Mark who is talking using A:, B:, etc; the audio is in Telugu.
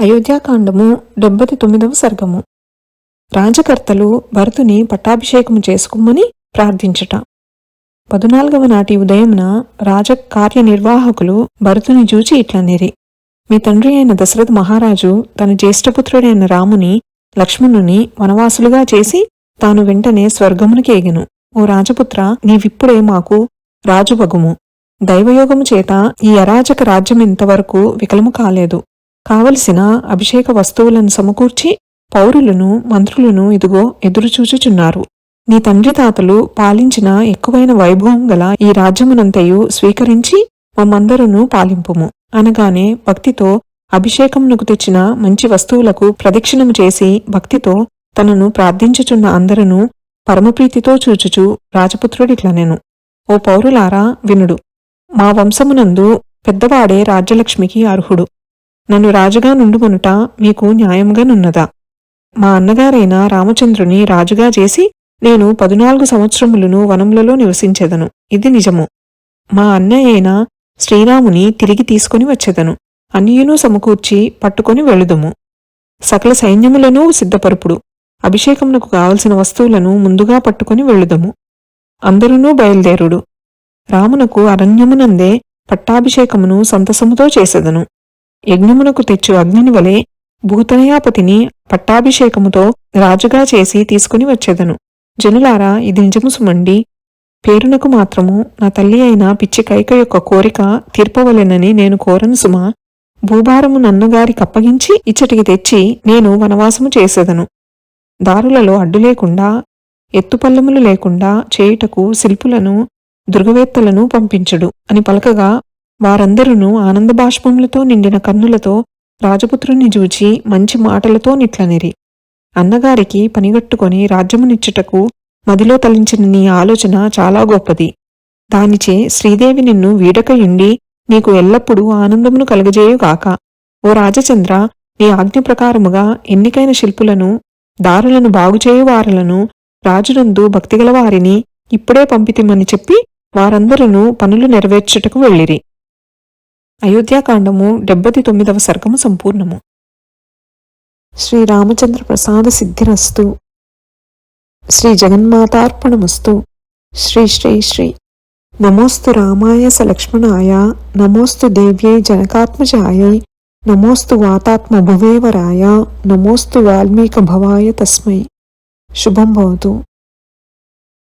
A: అయోధ్యాకాండము 79వ సర్గము. రాజకర్తలు భరతుని పట్టాభిషేకము చేసుకుమ్మని ప్రార్థించుట. 14వ నాటి ఉదయమున రాజకార్యనిర్వాహకులు భరతుని చూచి ఇట్లనిరి: మీ తండ్రి అయిన దశరథ మహారాజు తన జ్యేష్ఠపుత్రుడైన రాముని లక్ష్మణుని వనవాసులుగా చేసి తాను వెంటనే స్వర్గమునికి ఎగెను. ఓ రాజపుత్ర, నీవిప్పుడే మాకు రాజువగుము. దైవయోగము చేత ఈ అరాజక రాజ్యమింతవరకు వికలము కాలేదు. కావలసిన అభిషేక వస్తువులను సమకూర్చి పౌరులను మంత్రులను ఇదిగో ఎదురుచూచుచున్నారు. నీ తండ్రి తాతలు పాలించిన ఎక్కువైన వైభవం గల ఈ రాజ్యమునంతయు స్వీకరించి మమ్మందరూ పాలింపుము అనగానే భక్తితో అభిషేకమునకు తెచ్చిన మంచి వస్తువులకు ప్రదక్షిణము చేసి భక్తితో తనను ప్రార్థించుచున్న అందరూ పరమప్రీతితో చూచుచు రాజపుత్రుడిట్లనెను: ఓ పౌరులారా వినుడు. మా వంశమునందు పెద్దవాడే రాజ్యలక్ష్మికి అర్హుడు. నన్ను రాజుగా నుండుమనుట మీకు న్యాయంగానున్నదా? మా అన్నగారైన రామచంద్రుని రాజుగా చేసి నేను 14 సంవత్సరములను వనములలో నివసించెదను. ఇది నిజము. మా అన్నయ్య అయిన శ్రీరాముని తిరిగి తీసుకొని వచ్చెదను. అన్నియును సమకూర్చి పట్టుకొని వెళుదుము. సకల సైన్యములను సిద్ధపరుపుడు. అభిషేకమునకు కావలసిన వస్తువులను ముందుగా పట్టుకొని వెళుదుము. అందరూ బయలుదేరుడు. రామునకు అరణ్యమునందే పట్టాభిషేకమును సంతసముతో చేసెదను. యజ్ఞమునకు తెచ్చు అగ్నిని వలె భూతనయాపతిని పట్టాభిషేకముతో రాజుగా చేసి తీసుకుని వచ్చెదను. జనులారా, ఇది నిజము సుమండి. పేరునకు మాత్రము నా తల్లి అయిన పిచ్చి కైక యొక్క కోరిక తీర్పవలెనని నేను కోరను సుమా. భూభారము నన్నగారికప్పగించి ఇచ్చటికి తెచ్చి నేను వనవాసము చేసెదను. దారులలో అడ్డు లేకుండా ఎత్తుపల్లములు లేకుండా చేయుటకు శిల్పులను దుర్గవేత్తలను పంపించుడు అని పలకగా వారందరూ ఆనందబాష్పములతో నిండిన కన్నులతో రాజపుత్రుని చూచి మంచి మాటలతో నిట్లనిరి: అన్నగారికి పనిగట్టుకొని రాజ్యమునిచ్చుటకు మదిలో తలించిన నీ ఆలోచన చాలా గొప్పది. దానిచే శ్రీదేవి నిన్ను వీడకయుండి నీకు ఎల్లప్పుడూ ఆనందమును కలుగజేయుగాక. ఓ రాజచంద్ర, నీ ఆజ్ఞ ప్రకారముగా ఎన్నికైన శిల్పులను దారులను బాగుచేయువారలను రాజునందు భక్తిగల వారిని ఇప్పుడే పంపితిమని చెప్పి వారందరూ పనులు నెరవేర్చుటకు వెళ్ళిరి. అయోధ్యాకాండము 79వ సర్గము సంపూర్ణము. శ్రీరామచంద్ర ప్రసాద సిద్ధిరస్తు. శ్రీ జగన్మాతార్పణమస్తు. శ్రీ శ్రీ శ్రీ. నమోస్తు రామాయ సలక్ష్మణాయ, నమోస్తు దేవ్యై జనకాత్మజాయై, నమోస్తు వాతాత్మ భువేవరాయ, నమోస్తు వాల్మీక భవాయ తస్మై. శుభం భవతు.